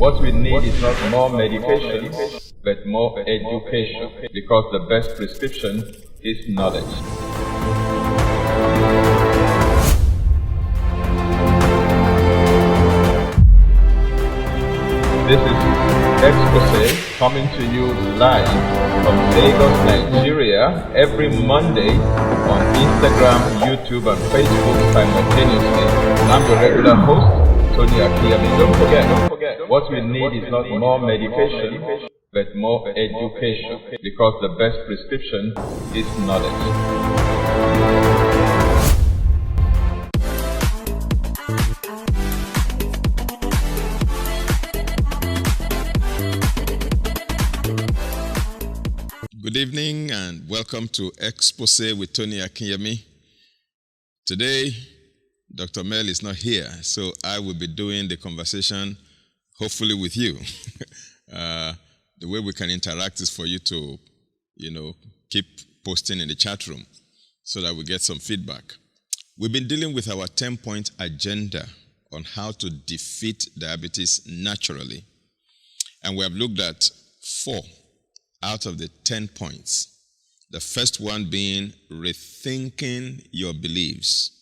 What we need is not more medication, but more education, because the best prescription is knowledge. This is Exposé coming to you live from Lagos, Nigeria, every Monday on Instagram, YouTube, and Facebook simultaneously. And I'm your regular host, Tony Akinyemi. Don't forget, what we need is not more medication, but more education, because the best prescription is knowledge. Good evening and welcome to Exposé with Tony Akinyemi. Today, Dr. Mel is not here, so I will be doing the conversation, hopefully with you. The way we can interact is for you to, keep posting in the chat room so that we get some feedback. We've been dealing with our 10-point agenda on how to defeat diabetes naturally. And we have looked at 4 out of the 10 points. The first one being rethinking your beliefs.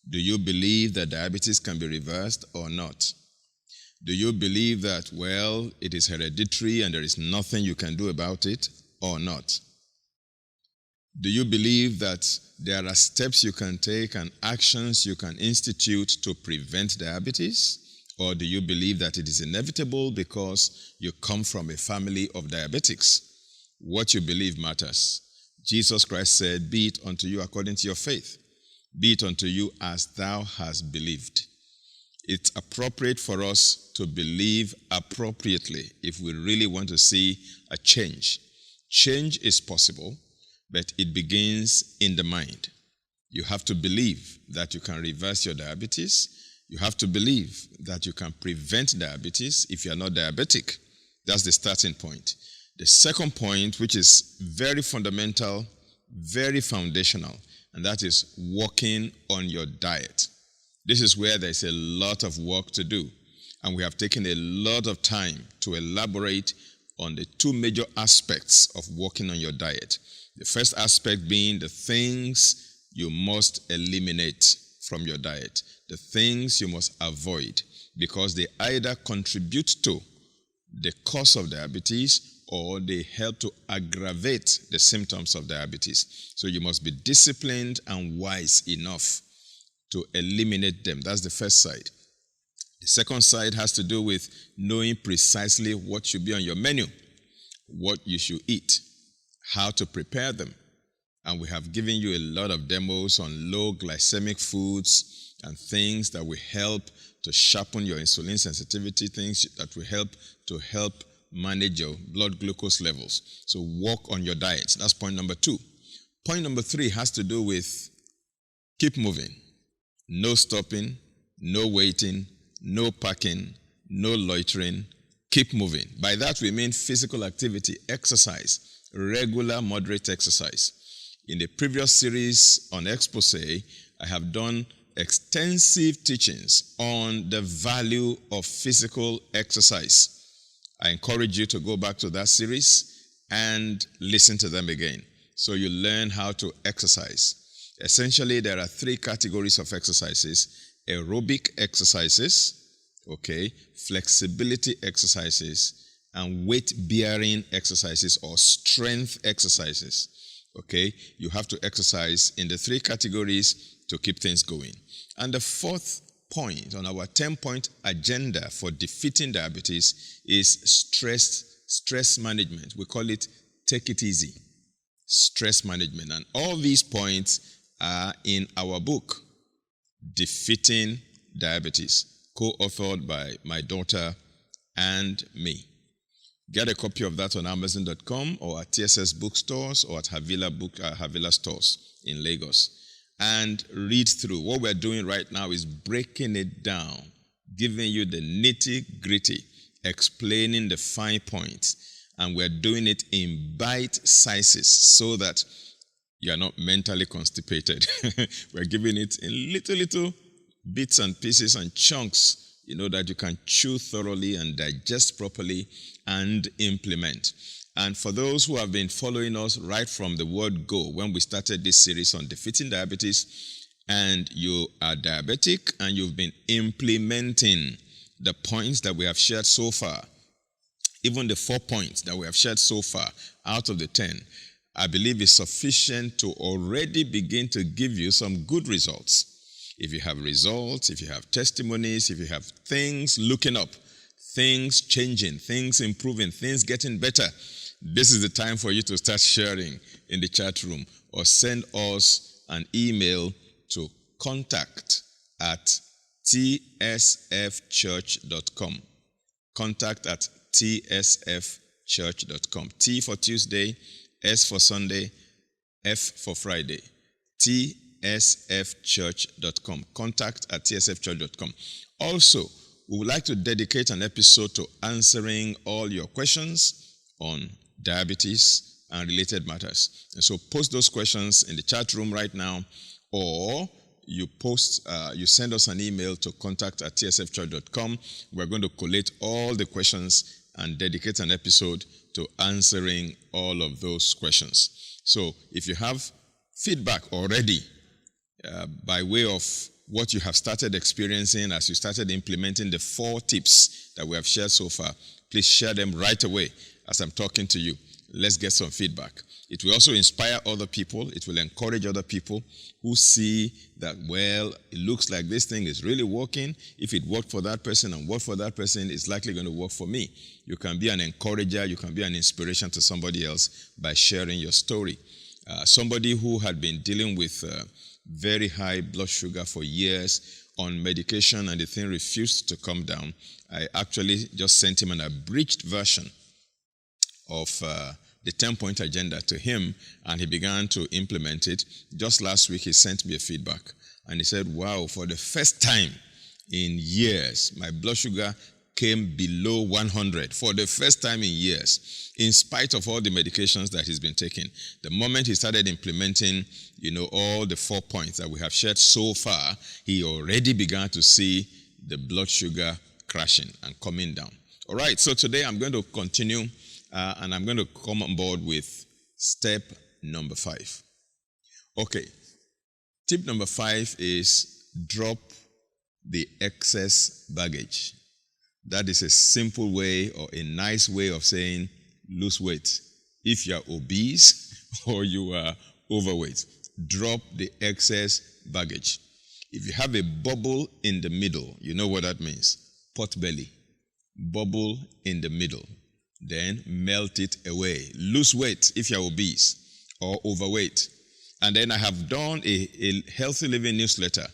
Do you believe that diabetes can be reversed or not? Do you believe that, it is hereditary and there is nothing you can do about it or not? Do you believe that there are steps you can take and actions you can institute to prevent diabetes? Or do you believe that it is inevitable because you come from a family of diabetics? What you believe matters. Jesus Christ said, "Be it unto you according to your faith. Be it unto you as thou hast believed." It's appropriate for us to believe appropriately if we really want to see a change. Change is possible, but it begins in the mind. You have to believe that you can reverse your diabetes. You have to believe that you can prevent diabetes if you are not diabetic. That's the starting point. The second point, which is very fundamental, very foundational, and that is working on your diet. This is where there's a lot of work to do, and we have taken a lot of time to elaborate on the 2 major aspects of working on your diet. The first aspect being the things you must eliminate from your diet, the things you must avoid, because they either contribute to the cause of diabetes or they help to aggravate the symptoms of diabetes. So you must be disciplined and wise enough to eliminate them. That's the first side. The second side has to do with knowing precisely what should be on your menu, what you should eat, how to prepare them. And we have given you a lot of demos on low glycemic foods and things that will help to sharpen your insulin sensitivity, things that will help manage your blood glucose levels. So work on your diet. That's point number 2. Point number 3 has to do with keep moving. No stopping, no waiting, no parking, no loitering. Keep moving. By that we mean physical activity, exercise, regular moderate exercise. In the previous series on Exposé, I have done extensive teachings on the value of physical exercise. I encourage you to go back to that series and listen to them again so you learn how to exercise. Essentially, there are 3 categories of exercises: aerobic exercises, flexibility exercises, and weight-bearing exercises or strength exercises. You have to exercise in the 3 categories to keep things going. And the fourth point on our 10-point agenda for defeating diabetes is stress management. We call it take it easy, stress management. And all these points are in our book, Defeating Diabetes, co-authored by my daughter and me. Get a copy of that on Amazon.com or at TSF bookstores or at Havila stores in Lagos. And read through. What we're doing right now is breaking it down, giving you the nitty-gritty, explaining the fine points, and we're doing it in bite sizes so that you're not mentally constipated. We're giving it in little bits and pieces and chunks that you can chew thoroughly and digest properly and implement. And for those who have been following us right from the word go, when we started this series on defeating diabetes, and you are diabetic and you've been implementing the points that we have shared so far, even the 4 points that we have shared so far out of the 10, I believe is sufficient to already begin to give you some good results. If you have results, if you have testimonies, if you have things looking up, things changing, things improving, things getting better, this is the time for you to start sharing in the chat room or send us an email to contact@tsfchurch.com. contact@tsfchurch.com. T for Tuesday, S for Sunday, F for Friday. tsfchurch.com. contact@tsfchurch.com. Also, we would like to dedicate an episode to answering all your questions on diabetes and related matters. And so post those questions in the chat room right now, or you send us an email to contact@tsfchurch.com. We're going to collate all the questions and dedicate an episode to answering all of those questions. So if you have feedback already by way of what you have started experiencing as you started implementing the 4 tips that we have shared so far, please share them right away as I'm talking to you. Let's get some feedback. It will also inspire other people. It will encourage other people who see that, well, it looks like this thing is really working. If it worked for that person and worked for that person, it's likely going to work for me. You can be an encourager. You can be an inspiration to somebody else by sharing your story. Somebody who had been dealing with very high blood sugar for years on medication and the thing refused to come down, I actually just sent him an abridged version of the 10-point agenda to him, and he began to implement it. Just last week, he sent me a feedback, and he said, wow, for the first time in years, my blood sugar came below 100 for the first time in years, in spite of all the medications that he's been taking. The moment he started implementing, all the 4 points that we have shared so far, he already began to see the blood sugar crashing and coming down. All right, so today I'm going to continue and I'm going to come on board with step number 5. Okay, tip number 5 is drop the excess baggage. That is a simple way or a nice way of saying lose weight. If you are obese or you are overweight, drop the excess baggage. If you have a bubble in the middle, you know what that means. Pot belly, bubble in the middle. Then melt it away. Lose weight if you're obese or overweight. And then I have done a healthy living newsletter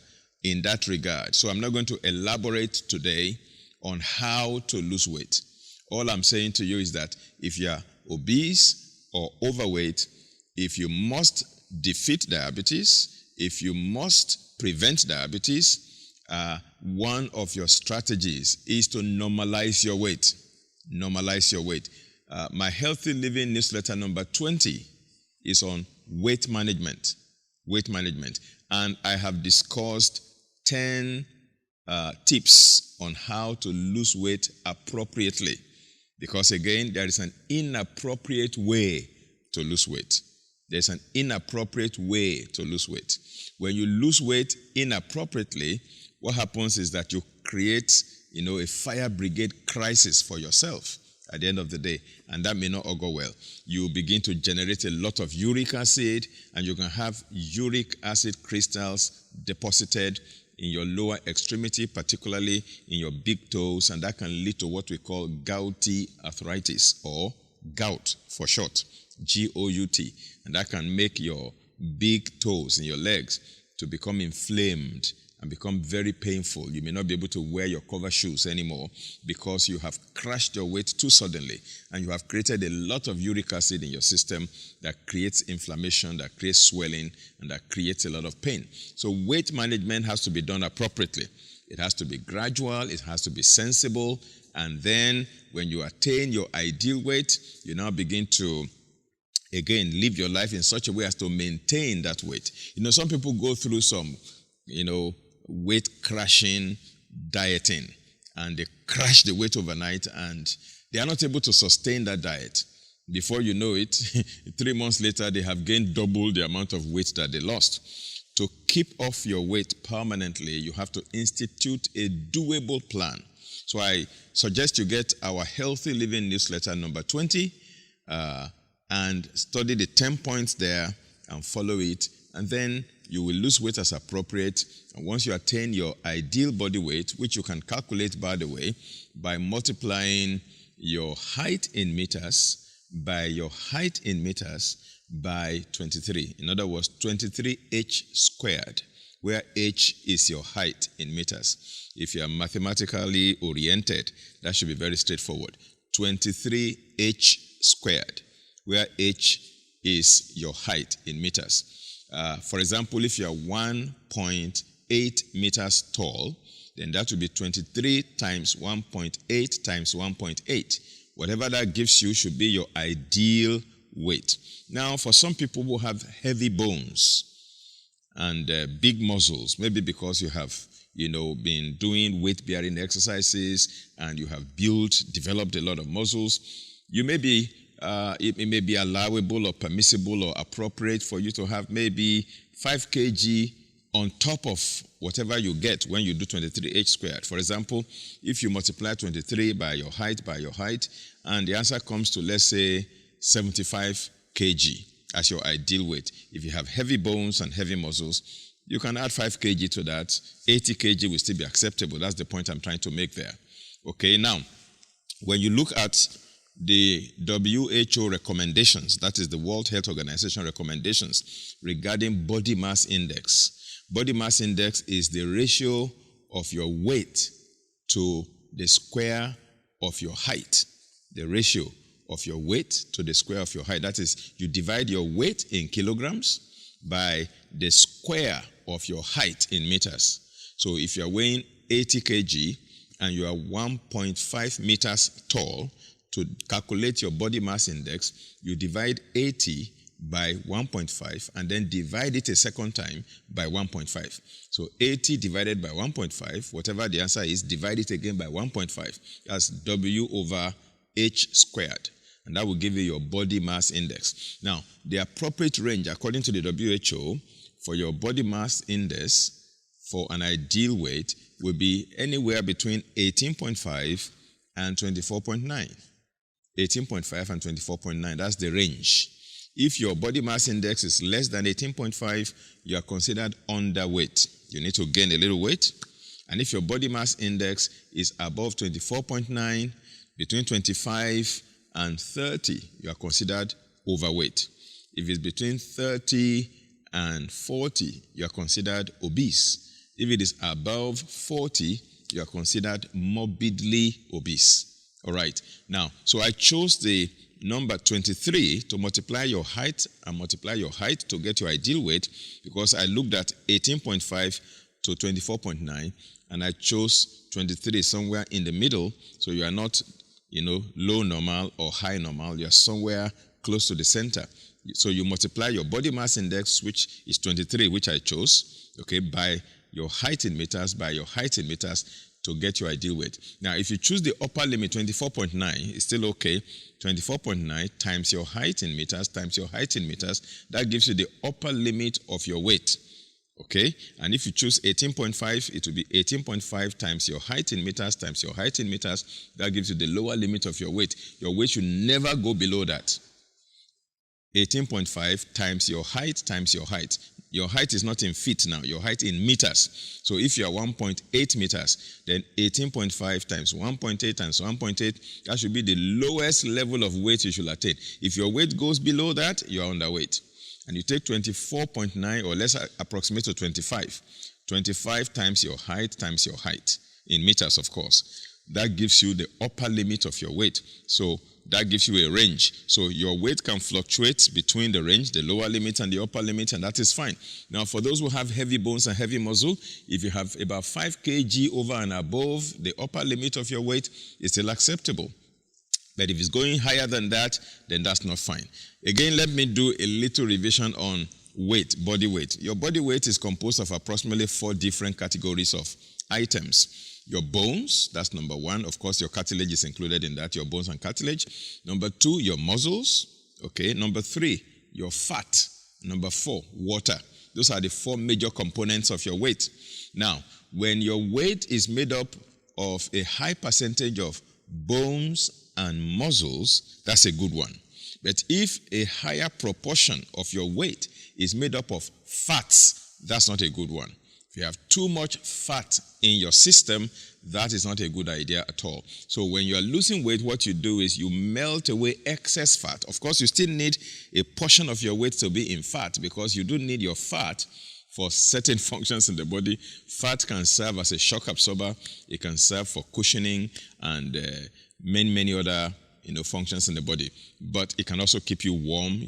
in that regard. So I'm not going to elaborate today on how to lose weight. All I'm saying to you is that if you're obese or overweight, if you must defeat diabetes, if you must prevent diabetes, one of your strategies is to normalize your weight. Normalize your weight. My Healthy Living newsletter number 20 is on weight management. Weight management. And I have discussed 10 tips on how to lose weight appropriately. Because again, there is an inappropriate way to lose weight. There's an inappropriate way to lose weight. When you lose weight inappropriately, what happens is that you create, a fire brigade crisis for yourself at the end of the day, and that may not augur well. You begin to generate a lot of uric acid, and you can have uric acid crystals deposited in your lower extremity, particularly in your big toes, and that can lead to what we call gouty arthritis, or gout for short, G-O-U-T, and that can make your big toes in your legs to become inflamed and become very painful. You may not be able to wear your cover shoes anymore because you have crashed your weight too suddenly, and you have created a lot of uric acid in your system that creates inflammation, that creates swelling, and that creates a lot of pain. So weight management has to be done appropriately. It has to be gradual, it has to be sensible, and then when you attain your ideal weight, you now begin to again live your life in such a way as to maintain that weight. Some people go through some weight crashing dieting, and they crash the weight overnight, and they are not able to sustain that diet. Before you know it, 3 months later, they have gained double the amount of weight that they lost. To keep off your weight permanently, you have to institute a doable plan. So I suggest you get our Healthy Living newsletter number 20 and study the 10 points there and follow it. And then you will lose weight as appropriate. And once you attain your ideal body weight, which you can calculate, by the way, by multiplying your height in meters by your height in meters by 23. In other words, 23h squared, where h is your height in meters. If you are mathematically oriented, that should be very straightforward. 23h squared, where h is your height in meters. For example, if you are 1.8 meters tall, then that will be 23 times 1.8 times 1.8. Whatever that gives you should be your ideal weight. Now, for some people who have heavy bones and big muscles, maybe because you have, been doing weight-bearing exercises and you have developed a lot of muscles, you may be, it may be allowable or permissible or appropriate for you to have maybe 5 kg on top of whatever you get when you do 23h squared. For example, if you multiply 23 by your height, and the answer comes to, let's say, 75 kg as your ideal weight. If you have heavy bones and heavy muscles, you can add 5 kg to that. 80 kg will still be acceptable. That's the point I'm trying to make there. Okay, now, when you look at the WHO recommendations, that is the World Health Organization recommendations regarding body mass index. Body mass index is the ratio of your weight to the square of your height. The ratio of your weight to the square of your height. That is, you divide your weight in kilograms by the square of your height in meters. So if you are weighing 80 kg and you are 1.5 meters tall, to calculate your body mass index, you divide 80 by 1.5 and then divide it a second time by 1.5. So 80 divided by 1.5, whatever the answer is, divide it again by 1.5. That's W over H squared. And that will give you your body mass index. Now, the appropriate range, according to the WHO, for your body mass index for an ideal weight will be anywhere between 18.5 and 24.9. 18.5 and 24.9, that's the range. If your body mass index is less than 18.5, you are considered underweight. You need to gain a little weight. And if your body mass index is above 24.9, between 25 and 30, you are considered overweight. If it's between 30 and 40, you are considered obese. If it is above 40, you are considered morbidly obese. All right. Now, so I chose the number 23 to multiply your height and multiply your height to get your ideal weight, because I looked at 18.5 to 24.9 and I chose 23 somewhere in the middle. So you are not, low normal or high normal. You are somewhere close to the center. So you multiply your body mass index, which is 23, which I chose, okay, by your height in meters, to get your ideal weight. Now, if you choose the upper limit, 24.9, it's still okay. 24.9 times your height in meters, that gives you the upper limit of your weight, okay? And if you choose 18.5, it will be 18.5 times your height in meters, that gives you the lower limit of your weight. Your weight should never go below that. 18.5 times your height. Your height is not in feet now, your height in meters. So if you are 1.8 meters, then 18.5 times 1.8 times 1.8, that should be the lowest level of weight you should attain. If your weight goes below that, you are underweight. And you take 24.9, or let's approximate to 25. 25 times your height, in meters, of course. That gives you the upper limit of your weight. So that gives you a range. So your weight can fluctuate between the range, the lower limit and the upper limit, and that is fine. Now, for those who have heavy bones and heavy muscle, if you have about 5 kg over and above the upper limit of your weight, it's still acceptable. But if it's going higher than that, then that's not fine. Again, let me do a little revision on weight, body weight. Your body weight is composed of approximately 4 different categories of items. Your bones, that's number one. Of course, your cartilage is included in that, your bones and cartilage. Number two, your muscles. Okay. Number three, your fat. Number four, water. Those are the four major components of your weight. Now, when your weight is made up of a high percentage of bones and muscles, that's a good one. But if a higher proportion of your weight is made up of fats, that's not a good one. If you have too much fat in your system, that is not a good idea at all. So when you are losing weight, what you do is you melt away excess fat. Of course, you still need a portion of your weight to be in fat because you do need your fat for certain functions in the body. Fat can serve as a shock absorber. It can serve for cushioning and many other functions in the body. But it can also keep you warm,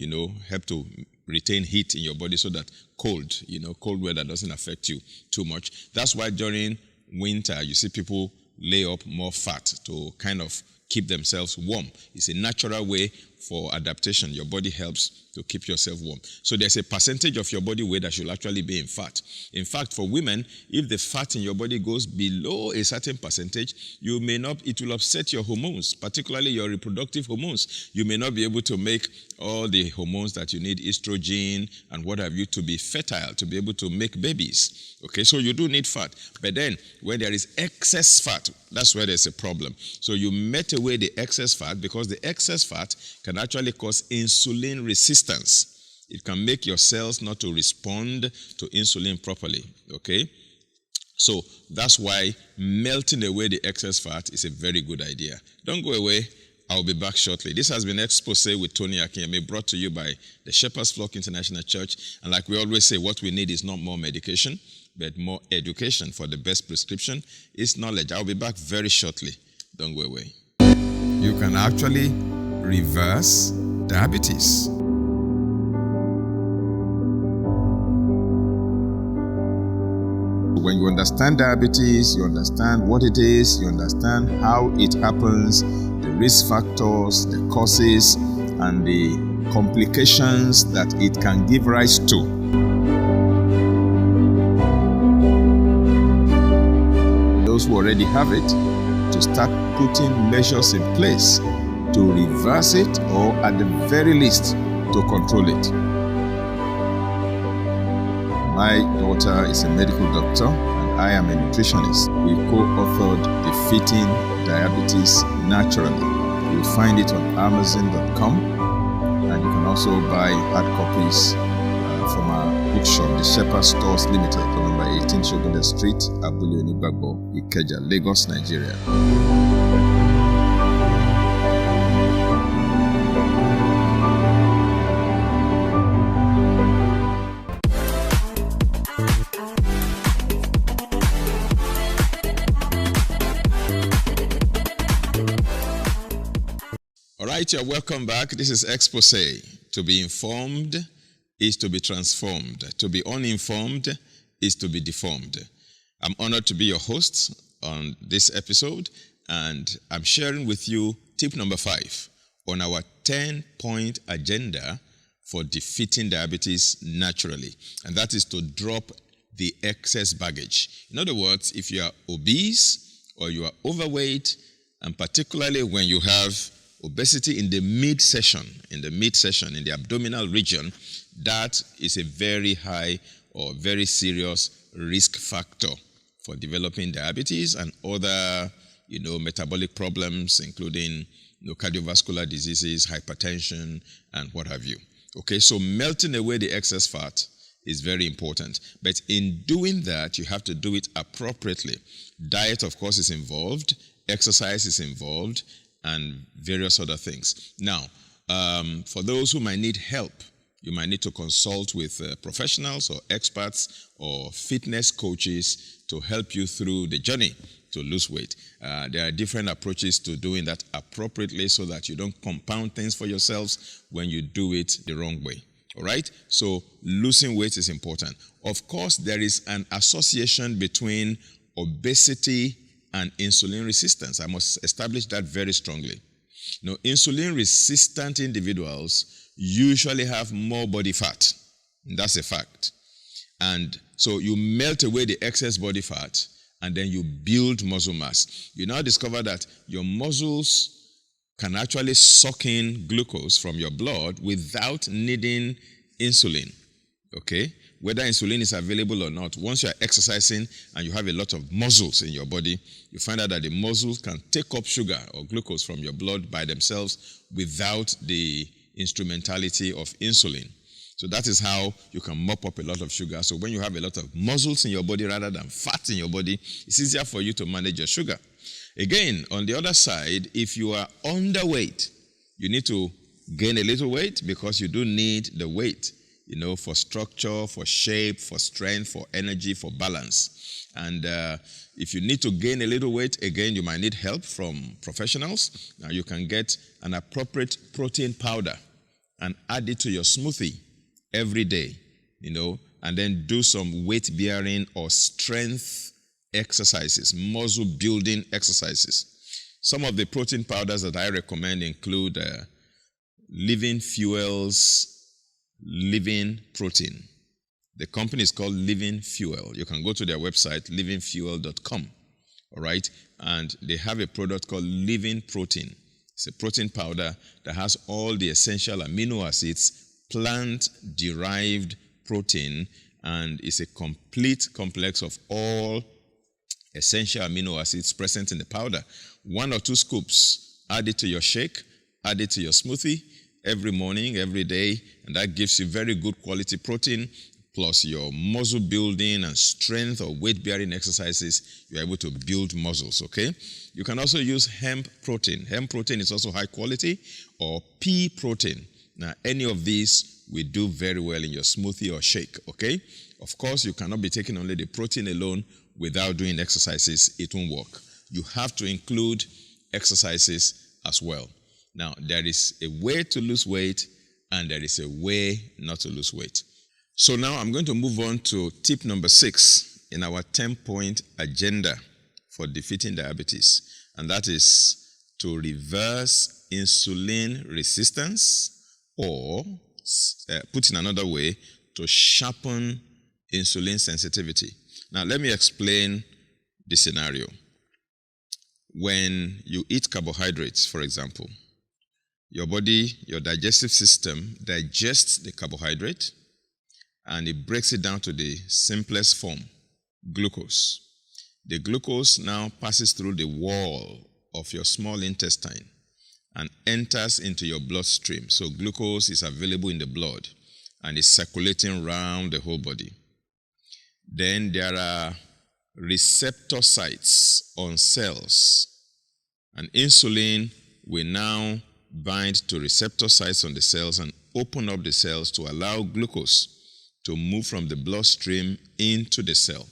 help to retain heat in your body so that cold weather doesn't affect you too much. That's why during winter, you see people lay up more fat to kind of keep themselves warm. It's a natural way for adaptation. Your body helps to keep yourself warm. So there's a percentage of your body weight that should actually be in fat. In fact, for women, if the fat in your body goes below a certain percentage, it will upset your hormones, particularly your reproductive hormones. You may not be able to make all the hormones that you need, estrogen and what have you, to be fertile, to be able to make babies. Okay, so you do need fat. But then, when there is excess fat, that's where there's a problem. So you melt away the excess fat because the excess fat can actually cause insulin resistance. It can make your cells not to respond to insulin properly, okay? So that's why melting away the excess fat is a very good idea. Don't go away. I'll be back shortly. This has been Exposé with Tony Akinyemi, brought to you by the Shepherd's Flock International Church. And like we always say, what we need is not more medication, but more education. For the best prescription is knowledge. I'll be back very shortly. Don't go away. You can actually reverse diabetes. When you understand diabetes, you understand what it is, you understand how it happens, the risk factors, the causes, and the complications that it can give rise to. Those who already have it, to start putting measures in place to reverse it, or at the very least, to control it. My daughter is a medical doctor and I am a nutritionist. We co-authored Defeating Diabetes Naturally. You will find it on Amazon.com, and you can also buy hard copies from our bookshop, the Shepherd Stores Limited, on number 18 Shogunde Street, Abule Onibagbo, Ikeja, Lagos, Nigeria. All right, you're welcome back. This is Exposé. To be informed is to be transformed. To be uninformed is to be deformed. I'm honored to be your host on this episode, and I'm sharing with you tip number 5 on our 10-point agenda for defeating diabetes naturally, and that is to drop the excess baggage. In other words, if you are obese or you are overweight, and particularly when you have obesity in the midsection, in the abdominal region, that is a very high or very serious risk factor for developing diabetes and other, metabolic problems, including cardiovascular diseases, hypertension, and what have you. Okay, so melting away the excess fat is very important. But in doing that, you have to do it appropriately. Diet, of course, is involved. Exercise is involved, and various other things. Now, for those who might need help, you might need to consult with professionals or experts or fitness coaches to help you through the journey to lose weight. There are different approaches to doing that appropriately so that you don't compound things for yourselves when you do it the wrong way. All right? So losing weight is important. Of course, there is an association between obesity and insulin resistance. I must establish that very strongly. Insulin-resistant individuals usually have more body fat. That's a fact. And so you melt away the excess body fat, and then you build muscle mass. You now discover that your muscles can actually suck in glucose from your blood without needing insulin, okay? Whether insulin is available or not, once you are exercising and you have a lot of muscles in your body, you find out that the muscles can take up sugar or glucose from your blood by themselves without the instrumentality of insulin. So that is how you can mop up a lot of sugar. So when you have a lot of muscles in your body rather than fat in your body, it's easier for you to manage your sugar. Again, on the other side, if you are underweight, you need to gain a little weight because you do need the weight, for structure, for shape, for strength, for energy, for balance. And if you need to gain a little weight, again, you might need help from professionals. Now, you can get an appropriate protein powder and add it to your smoothie every day, and then do some weight-bearing or strength exercises, muscle building exercises. Some of the protein powders that I recommend include Living Fuel's Living Protein. The company is called Living Fuel. You can go to their website, livingfuel.com, all right? And they have a product called Living Protein. It's a protein powder that has all the essential amino acids, plant-derived protein, and it's a complete complex of all essential amino acids present in the powder. 1 or 2 scoops, add it to your shake, add it to your smoothie every morning, every day, and that gives you very good quality protein, plus your muscle building and strength or weight-bearing exercises, you're able to build muscles, okay? You can also use hemp protein. Hemp protein is also high quality, or pea protein. Now, any of these will do very well in your smoothie or shake, okay? Of course, you cannot be taking only the protein alone without doing exercises. It won't work. You have to include exercises as well. Now, there is a way to lose weight and there is a way not to lose weight. So now I'm going to move on to tip number 6 in our 10-point agenda for defeating diabetes, and that is to reverse insulin resistance, or put in another way, to sharpen insulin sensitivity. Now, let me explain the scenario. When you eat carbohydrates, for example, your body, your digestive system digests the carbohydrate and it breaks it down to the simplest form, glucose. The glucose now passes through the wall of your small intestine and enters into your bloodstream. So glucose is available in the blood and is circulating around the whole body. Then there are receptor sites on cells, and insulin will now bind to receptor sites on the cells and open up the cells to allow glucose to move from the bloodstream into the cell.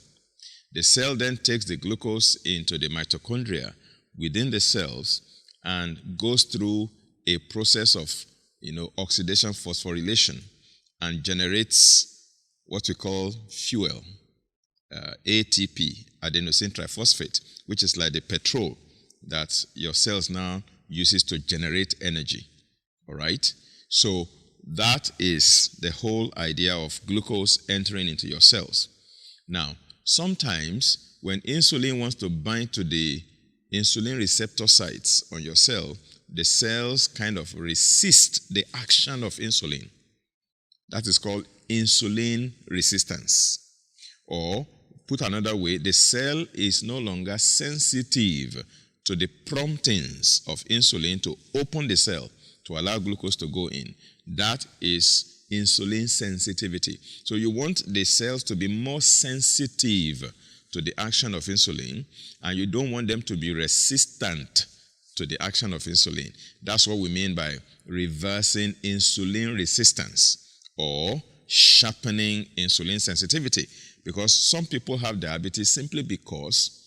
The cell then takes the glucose into the mitochondria within the cells and goes through a process of oxidation phosphorylation and generates what we call fuel, ATP, adenosine triphosphate, which is like the petrol that your cells now uses to generate energy. All right? So that is the whole idea of glucose entering into your cells. Now, sometimes when insulin wants to bind to the insulin receptor sites on your cell, the cells kind of resist the action of insulin. That is called insulin resistance. Or, put another way, the cell is no longer sensitive to the promptings of insulin to open the cell to allow glucose to go in. That is insulin sensitivity. So you want the cells to be more sensitive to the action of insulin, and you don't want them to be resistant to the action of insulin. That's what we mean by reversing insulin resistance or sharpening insulin sensitivity. Because some people have diabetes simply because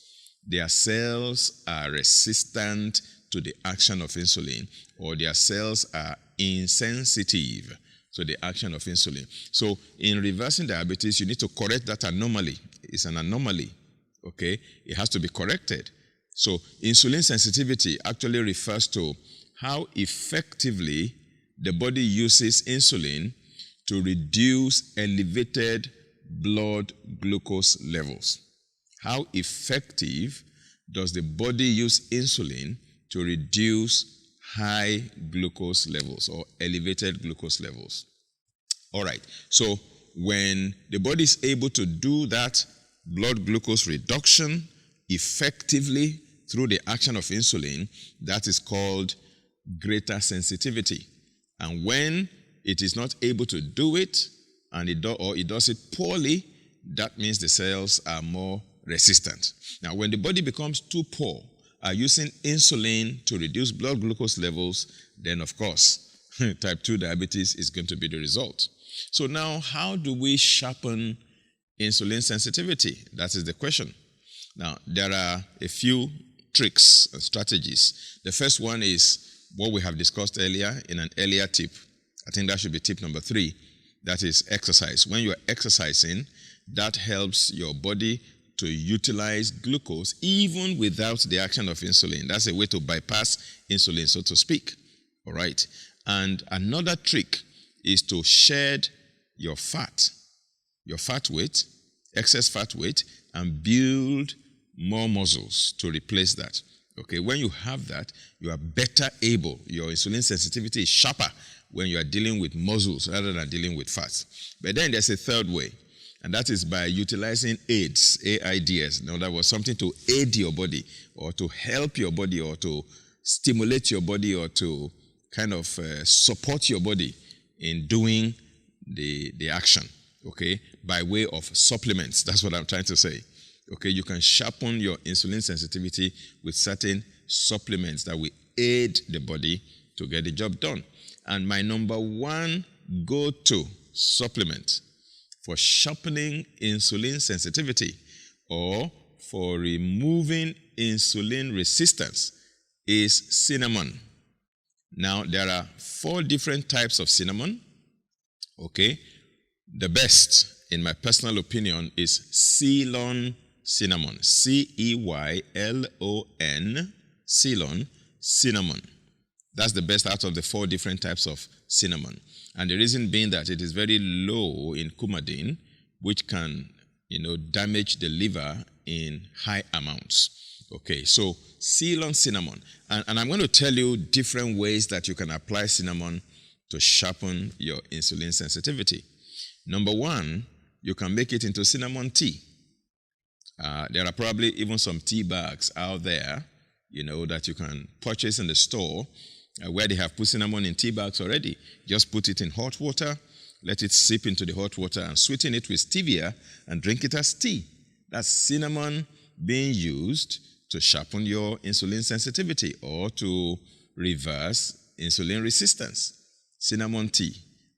their cells are resistant to the action of insulin, or their cells are insensitive to the action of insulin. So in reversing diabetes, you need to correct that anomaly. It's an anomaly, okay? It has to be corrected. So insulin sensitivity actually refers to how effectively the body uses insulin to reduce elevated blood glucose levels. how effective does the body use insulin to reduce high glucose levels or elevated glucose levels? All right, so when the body is able to do that blood glucose reduction effectively through the action of insulin, that is called greater sensitivity. And when it is not able to do it, and it does it poorly, that means the cells are more resistant. Now, when the body becomes too poor at using insulin to reduce blood glucose levels, then of course, type 2 diabetes is going to be the result. So now, how do we sharpen insulin sensitivity? That is the question. Now, there are a few tricks and strategies. The first one is what we have discussed earlier in an earlier tip. I think that should be tip number 3. That is exercise. When you're exercising, that helps your body to utilize glucose even without the action of insulin. That's a way to bypass insulin, so to speak. All right. And another trick is to shed your fat weight, excess fat weight, and build more muscles to replace that. Okay, when you have that, you are better able, your insulin sensitivity is sharper when you are dealing with muscles rather than dealing with fat. But then there's a third way, and that is by utilizing aids, AIDS. Now, that was something to aid your body or to help your body or to stimulate your body or to kind of support your body in doing the action, okay, by way of supplements. That's what I'm trying to say. Okay, you can sharpen your insulin sensitivity with certain supplements that will aid the body to get the job done. And my number 1 go-to supplement for sharpening insulin sensitivity or for removing insulin resistance is cinnamon. Now, there are 4 different types of cinnamon. Okay, the best, in my personal opinion, is Ceylon cinnamon. Ceylon, Ceylon cinnamon. That's the best out of the 4 different types of cinnamon. And the reason being that it is very low in coumadin, which can, damage the liver in high amounts. Okay, so Ceylon cinnamon. And I'm going to tell you different ways that you can apply cinnamon to sharpen your insulin sensitivity. Number 1, you can make it into cinnamon tea. There are probably even some tea bags out there, that you can purchase in the store where they have put cinnamon in tea bags already. Just put it in hot water, let it sip into the hot water and sweeten it with stevia and drink it as tea. That's cinnamon being used to sharpen your insulin sensitivity or to reverse insulin resistance. Cinnamon tea.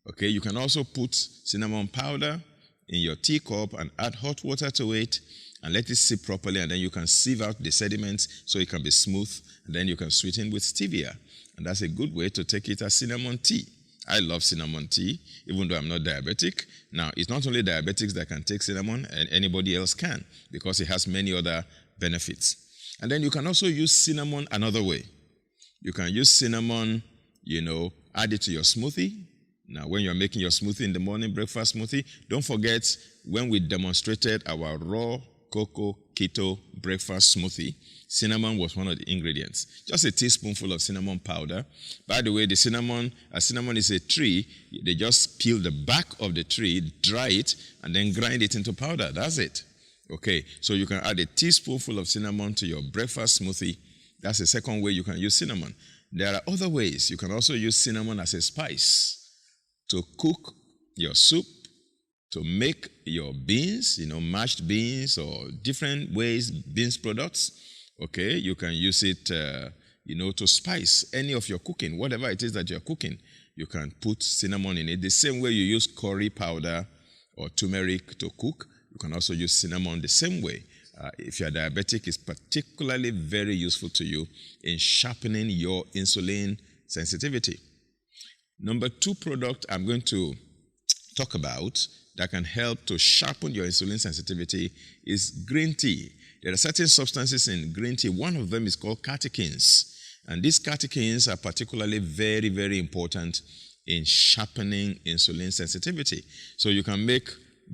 Okay, you can also put cinnamon powder in your teacup and add hot water to it and let it sip properly, and then you can sieve out the sediments so it can be smooth, and then you can sweeten with stevia. And that's a good way to take it as cinnamon tea. I love cinnamon tea, even though I'm not diabetic. Now, it's not only diabetics that can take cinnamon, and anybody else can, because it has many other benefits. And then you can also use cinnamon another way. You can use cinnamon, add it to your smoothie. Now, when you're making your smoothie in the morning, breakfast smoothie, don't forget when we demonstrated our raw cocoa keto breakfast smoothie, cinnamon was one of the ingredients. Just a teaspoonful of cinnamon powder. By the way, the cinnamon, as cinnamon is a tree, they just peel the back of the tree, dry it, and then grind it into powder. That's it. Okay, so you can add a teaspoonful of cinnamon to your breakfast smoothie. That's the second way you can use cinnamon. There are other ways. You can also use cinnamon as a spice to cook your soup, to make your beans, mashed beans or different ways, beans products. Okay, you can use it, to spice any of your cooking, whatever it is that you're cooking. You can put cinnamon in it. The same way you use curry powder or turmeric to cook, you can also use cinnamon the same way. If you're diabetic, it's particularly very useful to you in sharpening your insulin sensitivity. Number 2 product I'm going to talk about that can help to sharpen your insulin sensitivity is green tea. There are certain substances in green tea. One of them is called catechins. And these catechins are particularly very, very important in sharpening insulin sensitivity. So you can make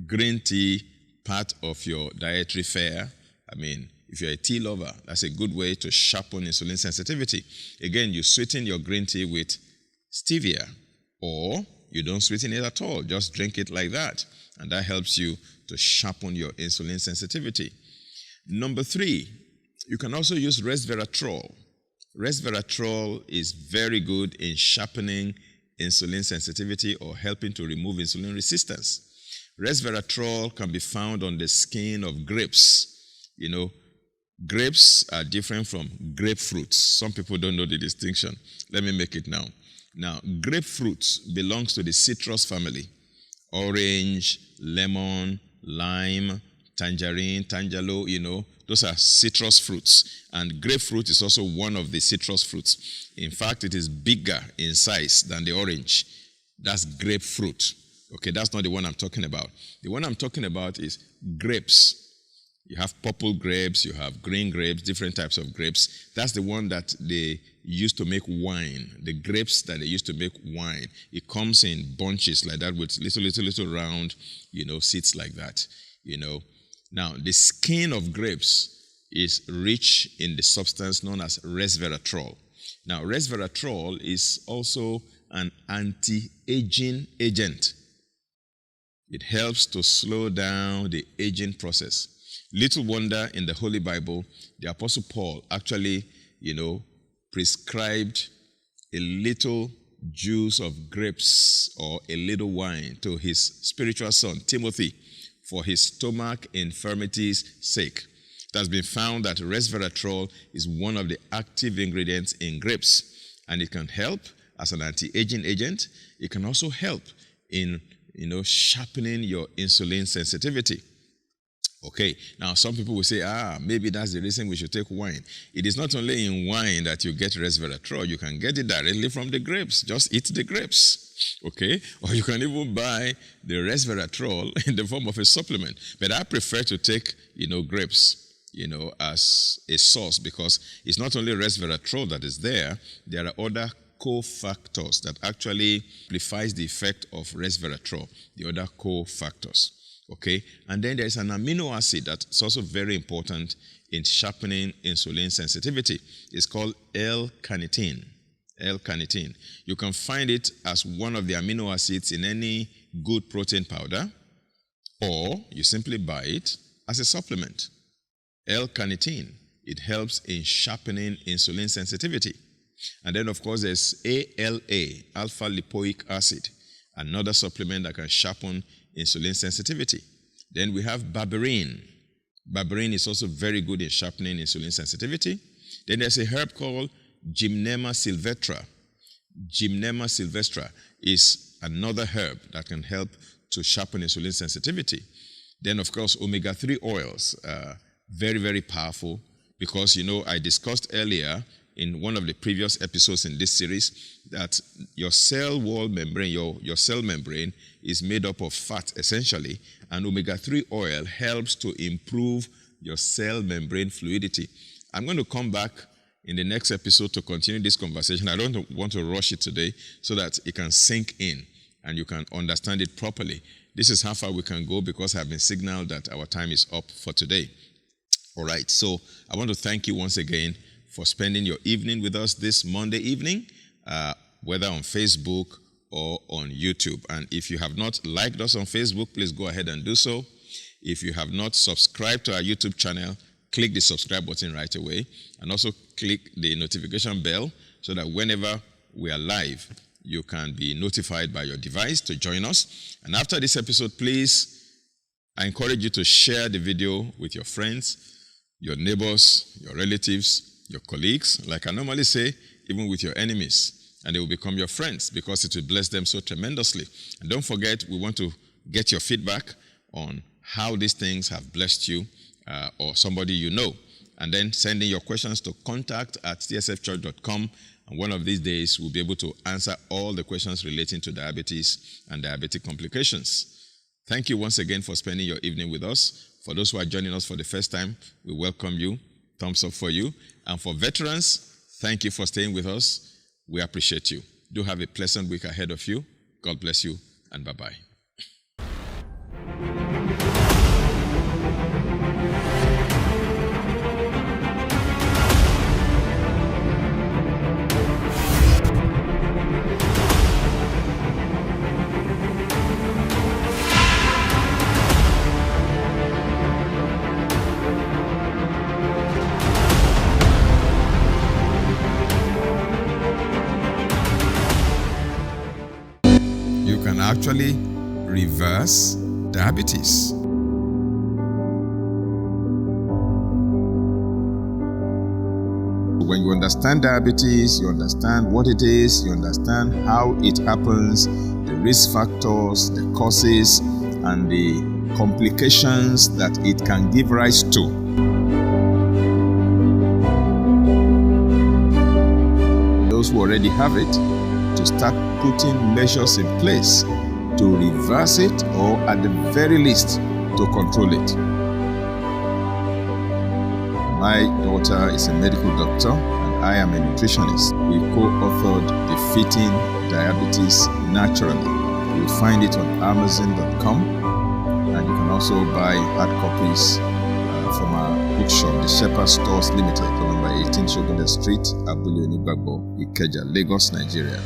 green tea part of your dietary fare I mean, if you're a tea lover, that's a good way to sharpen insulin sensitivity. Again, you sweeten your green tea with stevia, or you don't sweeten it at all. Just drink it like that, and that helps you to sharpen your insulin sensitivity. Number 3, you can also use resveratrol. Resveratrol is very good in sharpening insulin sensitivity or helping to remove insulin resistance. Resveratrol can be found on the skin of grapes. You know, grapes are different from grapefruits. Some people don't know the distinction. Let me make it now. Now, grapefruit belongs to the citrus family. Orange, lemon, lime, tangerine, tangelo, those are citrus fruits. And grapefruit is also one of the citrus fruits. In fact, it is bigger in size than the orange. That's grapefruit. Okay, that's not the one I'm talking about. The one I'm talking about is grapes. You have purple grapes, you have green grapes, different types of grapes. That's the one that they used to make wine. The grapes that they used to make wine. It comes in bunches like that with little round, seeds like that, Now, the skin of grapes is rich in the substance known as resveratrol. Now, resveratrol is also an anti-aging agent. It helps to slow down the aging process. Little wonder in the Holy Bible, the Apostle Paul actually, prescribed a little juice of grapes or a little wine to his spiritual son, Timothy, for his stomach infirmities' sake. It has been found that resveratrol is one of the active ingredients in grapes, and it can help as an anti-aging agent. It can also help in, sharpening your insulin sensitivity. Okay, now some people will say, maybe that's the reason we should take wine. It is not only in wine that you get resveratrol. You can get it directly from the grapes. Just eat the grapes, okay? Or you can even buy the resveratrol in the form of a supplement. But I prefer to take, grapes, as a source, because it's not only resveratrol that is there. There are other cofactors that actually amplifies the effect of resveratrol, the other cofactors. Okay, and then there's an amino acid that's also very important in sharpening insulin sensitivity. It's called L-carnitine. L-carnitine. You can find it as one of the amino acids in any good protein powder, or you simply buy it as a supplement. L-carnitine. It helps in sharpening insulin sensitivity. And then, of course, there's ALA, alpha lipoic acid, another supplement that can sharpen insulin sensitivity. Then we have berberine. Berberine is also very good in sharpening insulin sensitivity. Then there's a herb called Gymnema sylvestra. Gymnema sylvestra is another herb that can help to sharpen insulin sensitivity. Then, of course, omega-3 oils, very, very powerful, because, I discussed earlier in one of the previous episodes in this series that your cell wall membrane, your cell membrane is made up of fat essentially, and omega-3 oil helps to improve your cell membrane fluidity. I'm going to come back in the next episode to continue this conversation. I don't want to rush it today so that it can sink in and you can understand it properly. This is how far we can go because I've been signaled that our time is up for today. All right, so I want to thank you once again for spending your evening with us this Monday evening, whether on Facebook or on YouTube. And if you have not liked us on Facebook, please go ahead and do so. If you have not subscribed to our YouTube channel, click the subscribe button right away, and also click the notification bell so that whenever we are live, you can be notified by your device to join us. And after this episode, please, I encourage you to share the video with your friends, your neighbors, your relatives, your colleagues, like I normally say, even with your enemies, and they will become your friends because it will bless them so tremendously. And don't forget, we want to get your feedback on how these things have blessed you or somebody you know. And then send in your questions to contact@tsfchurch.com, and one of these days we'll be able to answer all the questions relating to diabetes and diabetic complications. Thank you once again for spending your evening with us. For those who are joining us for the first time, we welcome you. Thumbs up for you. And for veterans, thank you for staying with us. We appreciate you. Do have a pleasant week ahead of you. God bless you, and bye-bye. actually reverse diabetes. When you understand diabetes, you understand what it is, you understand how it happens, the risk factors, the causes, and the complications that it can give rise to. Those who already have it, to start putting measures in place to reverse it, or at the very least, to control it. My daughter is a medical doctor and I am a nutritionist. We co-authored Defeating Diabetes Naturally. You will find it on Amazon.com, and you can also buy hard copies from our bookshop, the Shepherd Stores Limited, on number 18 Shogunde Street, Abule Onibagbo, Ikeja, Lagos, Nigeria.